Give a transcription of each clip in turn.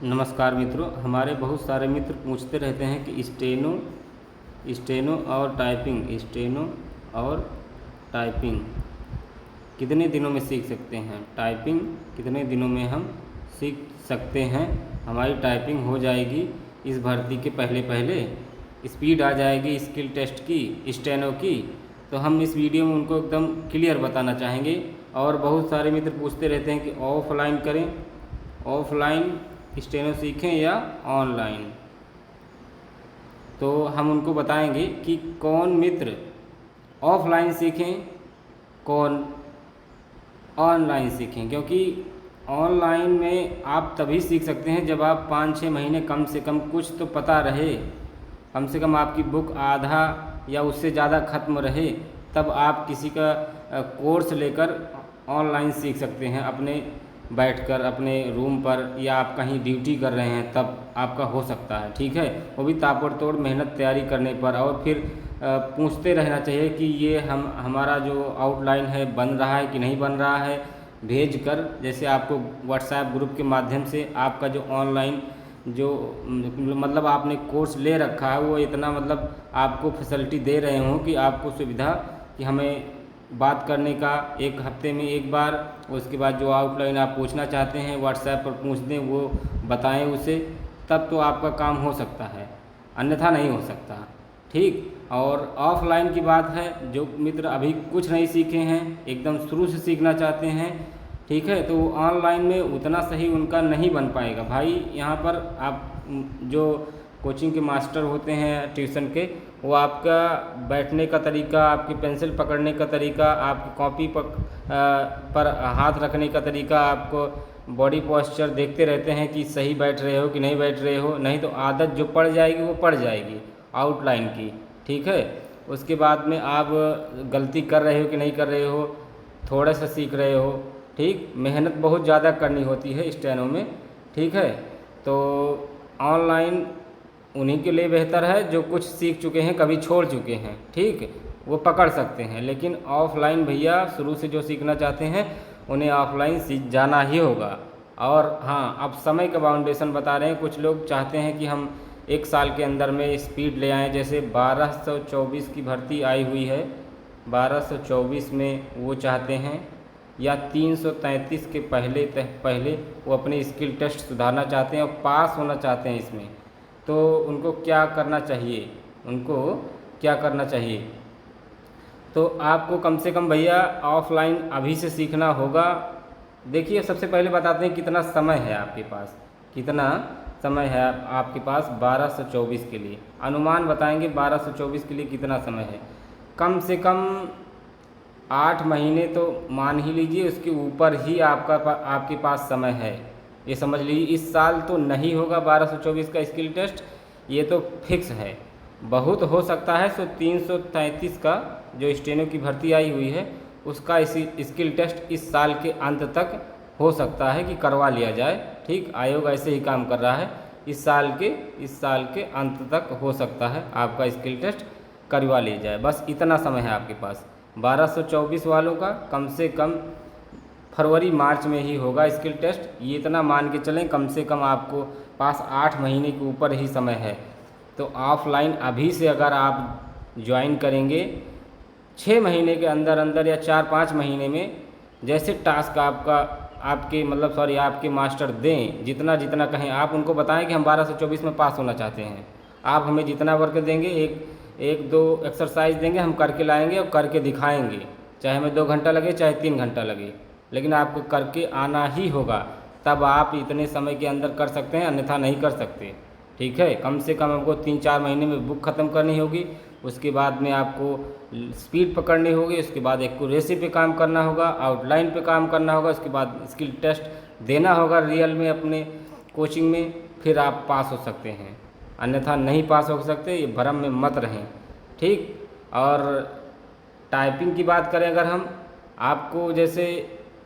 नमस्कार मित्रों। हमारे बहुत सारे मित्र पूछते रहते हैं कि स्टेनो और टाइपिंग कितने दिनों में सीख सकते हैं। टाइपिंग कितने दिनों में हम सीख सकते हैं। हमारी टाइपिंग हो जाएगी इस भर्ती के पहले पहले, स्पीड आ जाएगी स्किल टेस्ट की, स्टेनो की। तो हम इस वीडियो में उनको एकदम क्लियर बताना चाहेंगे। और बहुत सारे मित्र पूछते रहते हैं कि ऑफलाइन करें, ऑफलाइन स्टेनो सीखें या ऑनलाइन। तो हम उनको बताएंगे कि कौन मित्र ऑफलाइन सीखें, कौन ऑनलाइन सीखें। क्योंकि ऑनलाइन में आप तभी सीख सकते हैं जब आप 5-6 महीने कम से कम कुछ तो पता रहे, कम से कम आपकी बुक आधा या उससे ज़्यादा ख़त्म रहे, तब आप किसी का कोर्स लेकर ऑनलाइन सीख सकते हैं। अपने बैठकर अपने रूम पर, या आप कहीं ड्यूटी कर रहे हैं तब आपका हो सकता है। ठीक है, वो भी ताबड़तोड़ मेहनत तैयारी करने पर। और फिर पूछते रहना चाहिए कि ये हमारा जो आउटलाइन है बन रहा है कि नहीं बन रहा है, भेज कर। जैसे आपको व्हाट्सएप ग्रुप के माध्यम से आपका जो ऑनलाइन जो मतलब आपने कोर्स ले रखा है, वो इतना मतलब आपको फैसिलिटी दे रहे हों कि आपको सुविधा कि हमें बात करने का एक हफ्ते में एक बार, उसके बाद जो आउटलाइन आप पूछना चाहते हैं व्हाट्सएप पर पूछ दें, वो बताएं उसे, तब तो आपका काम हो सकता है, अन्यथा नहीं हो सकता। ठीक। और ऑफलाइन की बात है, जो मित्र अभी कुछ नहीं सीखे हैं, एकदम शुरू से सीखना चाहते हैं, ठीक है, तो ऑनलाइन में उतना सही उनका नहीं बन पाएगा। भाई यहाँ पर आप जो कोचिंग के मास्टर होते हैं ट्यूशन के, वो आपका बैठने का तरीका, आपकी पेंसिल पकड़ने का तरीका, आपकी कॉपी पर हाथ रखने का तरीका, आपको बॉडी पोस्चर देखते रहते हैं कि सही बैठ रहे हो कि नहीं बैठ रहे हो। नहीं तो आदत जो पड़ जाएगी वो पड़ जाएगी आउटलाइन की। ठीक है, उसके बाद में आप गलती कर रहे हो कि नहीं कर रहे हो, थोड़ा सा सीख रहे हो। ठीक, मेहनत बहुत ज़्यादा करनी होती है स्टेनो में। ठीक है, तो ऑनलाइन उन्हीं के लिए बेहतर है जो कुछ सीख चुके हैं, कभी छोड़ चुके हैं। ठीक, वो पकड़ सकते हैं। लेकिन ऑफलाइन भैया शुरू से जो सीखना चाहते हैं उन्हें ऑफलाइन सीख जाना ही होगा। और हाँ, अब समय का बाउंडेशन बता रहे हैं। कुछ लोग चाहते हैं कि हम 1 साल के अंदर में स्पीड ले आएँ। जैसे 1224 की भर्ती आई हुई है, 1224 में वो चाहते हैं, या 333 के पहले वो अपने स्किल टेस्ट सुधारना चाहते हैं और पास होना चाहते हैं इसमें। तो उनको क्या करना चाहिए, तो आपको कम से कम भैया ऑफलाइन अभी से सीखना होगा। देखिए, सबसे पहले बताते हैं कितना समय है आपके पास, कितना समय है आपके पास 1224 के लिए। अनुमान बताएंगे 1224 के लिए कितना समय है। कम से कम 8 महीने तो मान ही लीजिए, उसके ऊपर ही आपके पास समय है। ये समझ लीजिए इस साल तो नहीं होगा 1224 का स्किल टेस्ट, ये तो फिक्स है। बहुत हो सकता है 333 का जो स्टेनो की भर्ती आई हुई है उसका इसी स्किल टेस्ट इस साल के अंत तक हो सकता है कि करवा लिया जाए। ठीक, आयोग ऐसे ही काम कर रहा है। इस साल के अंत तक हो सकता है आपका स्किल टेस्ट करवा लिया जाए। बस इतना समय है आपके पास। 1224 वालों का कम से कम फरवरी मार्च में ही होगा स्किल टेस्ट। ये इतना मान के चलें, कम से कम आपको पास 8 महीने के ऊपर ही समय है। तो ऑफलाइन अभी से अगर आप ज्वाइन करेंगे 6 महीने के अंदर अंदर या 4-5 महीने में, जैसे टास्क आपके मास्टर दें, जितना जितना कहें, आप उनको बताएं कि हम 1224 में पास होना चाहते हैं। आप हमें जितना वर्क देंगे, एक दो एक्सरसाइज देंगे, हम करके लाएंगे और करके दिखाएंगे। चाहे हमें 2 घंटा लगे, चाहे 3 घंटा लगे, लेकिन आपको करके आना ही होगा। तब आप इतने समय के अंदर कर सकते हैं, अन्यथा नहीं कर सकते। ठीक है, कम से कम हमको 3-4 महीने में बुक ख़त्म करनी होगी। उसके बाद में आपको स्पीड पकड़नी होगी, उसके बाद एक्यूरेसी पे काम करना होगा, आउटलाइन पे काम करना होगा, उसके बाद स्किल टेस्ट देना होगा रियल में अपने कोचिंग में, फिर आप पास हो सकते हैं, अन्यथा नहीं पास हो सकते। ये भ्रम में मत रहें। ठीक। और टाइपिंग की बात करें अगर हम, आपको जैसे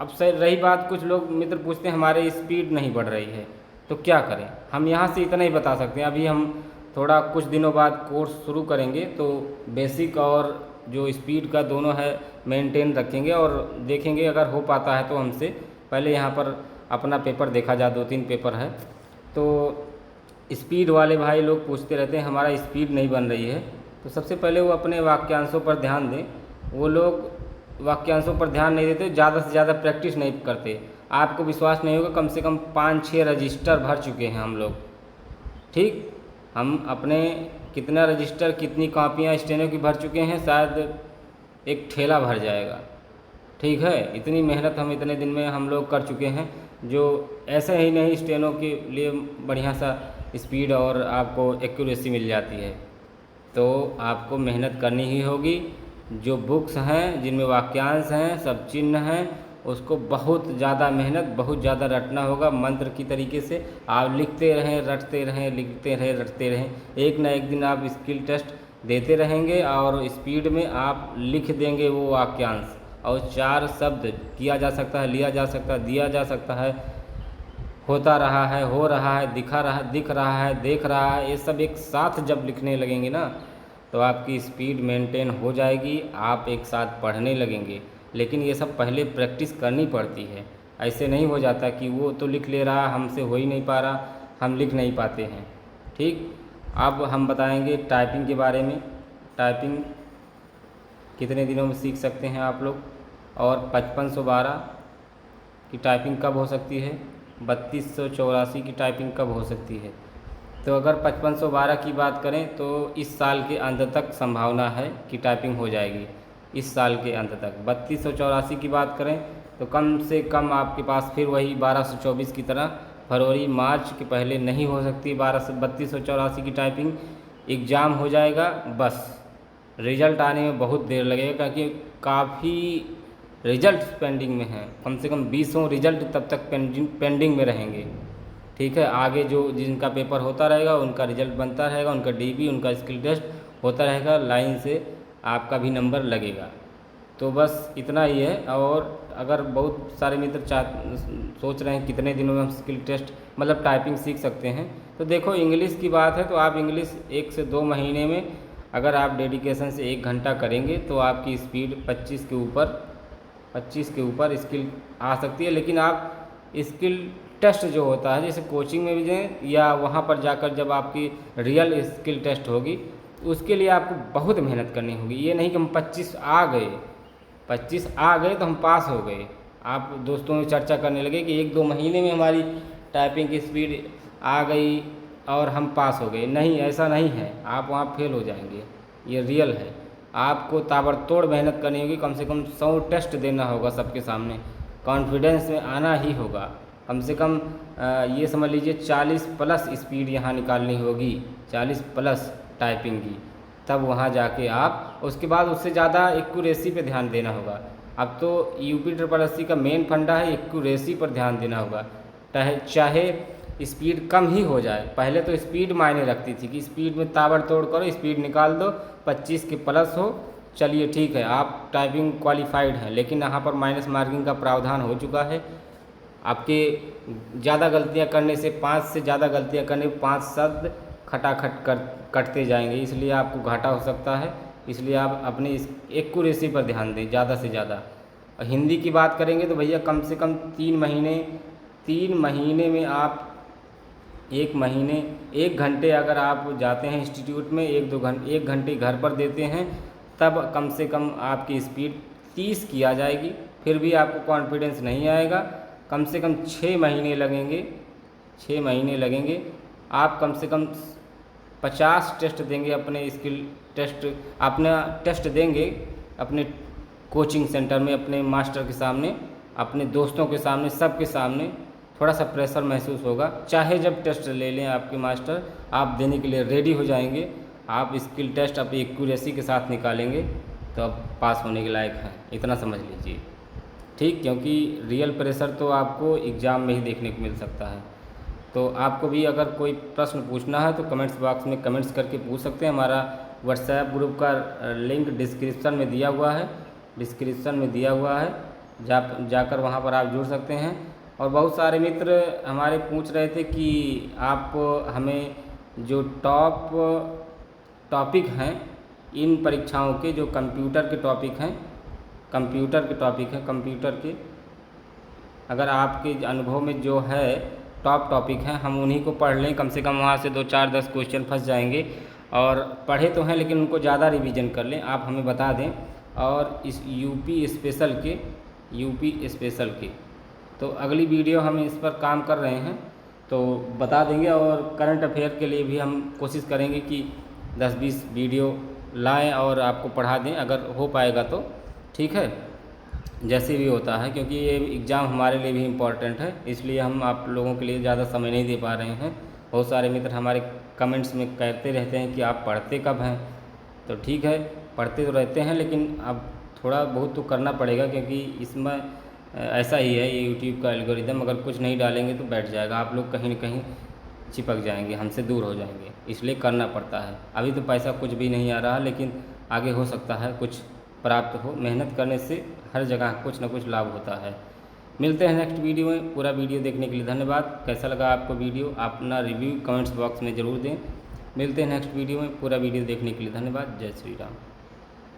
अब से रही बात, कुछ लोग मित्र पूछते हैं हमारे स्पीड नहीं बढ़ रही है तो क्या करें। हम यहाँ से इतना ही बता सकते हैं, अभी हम थोड़ा कुछ दिनों बाद कोर्स शुरू करेंगे तो बेसिक और जो स्पीड का दोनों है मेंटेन रखेंगे और देखेंगे अगर हो पाता है तो हमसे पहले यहाँ पर अपना पेपर देखा जाए। 2-3 पेपर है तो स्पीड वाले भाई लोग पूछते रहते हैं हमारा स्पीड नहीं बन रही है, तो सबसे पहले वो अपने वाक्यांशों पर ध्यान दें। वो लोग वाक्यांशों पर ध्यान नहीं देते, ज़्यादा से ज़्यादा प्रैक्टिस नहीं करते। आपको विश्वास नहीं होगा, कम से कम 5-6 रजिस्टर भर चुके हैं हम लोग। ठीक, हम अपने कितना रजिस्टर, कितनी कॉपियाँ स्टेनो की भर चुके हैं, शायद एक ठेला भर जाएगा। ठीक है, इतनी मेहनत हम इतने दिन में हम लोग कर चुके हैं, जो ऐसे ही नहीं स्टेनो के लिए बढ़िया सा स्पीड और आपको एक्यूरेसी मिल जाती है। तो आपको मेहनत करनी ही होगी। जो बुक्स हैं जिनमें वाक्यांश हैं, सब चिन्ह हैं, उसको बहुत ज़्यादा मेहनत, बहुत ज़्यादा रटना होगा। मंत्र की तरीके से आप लिखते रहें, रटते रहें, लिखते रहें, रटते रहें। एक ना एक दिन आप स्किल टेस्ट देते रहेंगे और स्पीड में आप लिख देंगे वो वाक्यांश। और 4 शब्द किया जा सकता है, लिया जा सकता है, दिया जा सकता है, होता रहा है, हो रहा है, दिख रहा है, देख रहा है, ये सब एक साथ जब लिखने लगेंगे ना, तो आपकी स्पीड मेंटेन हो जाएगी, आप एक साथ पढ़ने लगेंगे। लेकिन ये सब पहले प्रैक्टिस करनी पड़ती है। ऐसे नहीं हो जाता कि वो तो लिख ले रहा, हमसे हो ही नहीं पा रहा, हम लिख नहीं पाते हैं। ठीक, अब हम बताएंगे टाइपिंग के बारे में। टाइपिंग कितने दिनों में सीख सकते हैं आप लोग, और 5512 की टाइपिंग कब हो सकती है, 3284 की टाइपिंग कब हो सकती है। तो अगर 5512 की बात करें तो इस साल के अंत तक संभावना है कि टाइपिंग हो जाएगी, इस साल के अंत तक। 3284 की बात करें तो कम से कम आपके पास फिर वही 1224 की तरह फरवरी मार्च के पहले नहीं हो सकती 3284 की टाइपिंग। एग्ज़ाम हो जाएगा, बस रिज़ल्ट आने में बहुत देर लगेगा, क्योंकि काफ़ी रिज़ल्ट पेंडिंग में हैं। कम से कम 20 रिज़ल्ट तब तक पेंडिंग में रहेंगे। ठीक है, आगे जो जिनका पेपर होता रहेगा उनका रिज़ल्ट बनता रहेगा, उनका डीबी, उनका स्किल टेस्ट होता रहेगा, लाइन से आपका भी नंबर लगेगा। तो बस इतना ही है। और अगर बहुत सारे मित्र सोच रहे हैं कितने दिनों में हम स्किल टेस्ट मतलब टाइपिंग सीख सकते हैं, तो देखो इंग्लिश की बात है तो आप इंग्लिश 1 से 2 महीने में अगर आप डेडिकेशन से 1 घंटा करेंगे तो आपकी स्पीड 25 के ऊपर स्किल आ सकती है। लेकिन आप स्किल टेस्ट जो होता है, जैसे कोचिंग में भी जाएं या वहाँ पर जाकर जब आपकी रियल स्किल टेस्ट होगी, उसके लिए आपको बहुत मेहनत करनी होगी। ये नहीं कि हम 25 आ गए तो हम पास हो गए। आप दोस्तों में चर्चा करने लगे कि 1-2 महीने में हमारी टाइपिंग की स्पीड आ गई और हम पास हो गए। नहीं, ऐसा नहीं है, आप वहाँ फेल हो जाएंगे, ये रियल है। आपको ताबड़तोड़ मेहनत करनी होगी, कम से कम 100 टेस्ट देना होगा सबके सामने, कॉन्फिडेंस में आना ही होगा। कम से कम ये समझ लीजिए 40+ स्पीड यहाँ निकालनी होगी, 40+ टाइपिंग की, तब वहाँ जाके आप उसके बाद उससे ज़्यादा एक्यूरेसी पे ध्यान देना होगा। अब तो UPSSC का मेन फंडा है एक्यूरेसी पर ध्यान देना होगा। चाहे स्पीड कम ही हो जाए, पहले तो स्पीड मायने रखती थी कि स्पीड में ताबड़तोड़ करो, स्पीड निकाल दो, 25 के प्लस हो, चलिए ठीक है आप टाइपिंग क्वालिफाइड हैं। लेकिन यहाँ पर माइनस मार्किंग का प्रावधान हो चुका है। आपके ज़्यादा गलतियाँ करने से 5 से ज़्यादा गलतियाँ करने 5 शब्द खटाखट कटते जाएंगे, इसलिए आपको घाटा हो सकता है। इसलिए आप अपने इस एक्यूरेसी पर ध्यान दें ज़्यादा से ज़्यादा। और हिंदी की बात करेंगे तो भैया कम से कम 3 महीने में आप 1 घंटे अगर आप जाते हैं इंस्टीट्यूट में, 1 घंटे घर पर देते हैं, तब कम से कम आपकी स्पीड 30 की आ जाएगी। फिर भी आपको कॉन्फिडेंस नहीं आएगा, कम से कम 6 महीने लगेंगे। आप कम से कम 50 टेस्ट देंगे, अपने स्किल टेस्ट, अपना टेस्ट देंगे अपने कोचिंग सेंटर में, अपने मास्टर के सामने, अपने दोस्तों के सामने, सबके सामने। थोड़ा सा प्रेशर महसूस होगा, चाहे जब टेस्ट ले लें आपके मास्टर, आप देने के लिए रेडी हो जाएंगे। आप स्किल टेस्ट अपनी एक्यूरेसी के साथ निकालेंगे तो आप पास होने के लायक हैं, इतना समझ लीजिए। ठीक, क्योंकि रियल प्रेशर तो आपको एग्ज़ाम में ही देखने को मिल सकता है। तो आपको भी अगर कोई प्रश्न पूछना है तो कमेंट्स बॉक्स में कमेंट्स करके पूछ सकते हैं। हमारा व्हाट्सएप ग्रुप का लिंक डिस्क्रिप्शन में दिया हुआ है, जाकर वहाँ पर आप जुड़ सकते हैं। और बहुत सारे मित्र हमारे पूछ रहे थे कि आप हमें जो टॉपिक हैं इन परीक्षाओं के, जो कंप्यूटर के टॉपिक हैं, अगर आपके अनुभव में जो है टॉप टॉपिक हैं, हम उन्हीं को पढ़ लें, कम से कम वहाँ से 2 4 10 क्वेश्चन फंस जाएंगे। और पढ़े तो हैं लेकिन उनको ज़्यादा रिवीजन कर लें, आप हमें बता दें। और इस यूपी स्पेशल के तो अगली वीडियो हम इस पर काम कर रहे हैं तो बता देंगे। और करंट अफेयर के लिए भी हम कोशिश करेंगे कि 10 20 वीडियो लाएं और आपको पढ़ा दें, अगर हो पाएगा तो ठीक है, जैसे भी होता है, क्योंकि ये एग्ज़ाम हमारे लिए भी इम्पॉर्टेंट है, इसलिए हम आप लोगों के लिए ज़्यादा समय नहीं दे पा रहे हैं। बहुत सारे मित्र हमारे कमेंट्स में कहते रहते हैं कि आप पढ़ते कब हैं, तो ठीक है पढ़ते तो रहते हैं लेकिन अब थोड़ा बहुत तो करना पड़ेगा, क्योंकि इसमें ऐसा ही है ये यूट्यूब का एल्गोरिदम, अगर कुछ नहीं डालेंगे तो बैठ जाएगा, आप लोग कहीं न कहीं चिपक जाएंगे, हमसे दूर हो जाएंगे, इसलिए करना पड़ता है। अभी तो पैसा कुछ भी नहीं आ रहा, लेकिन आगे हो सकता है कुछ प्राप्त हो। मेहनत करने से हर जगह कुछ ना कुछ लाभ होता है। मिलते हैं नेक्स्ट वीडियो में। पूरा वीडियो देखने के लिए धन्यवाद। कैसा लगा आपको वीडियो, आप अपना रिव्यू कमेंट्स बॉक्स में ज़रूर दें। मिलते हैं नेक्स्ट वीडियो में। पूरा वीडियो देखने के लिए धन्यवाद। जय श्री राम।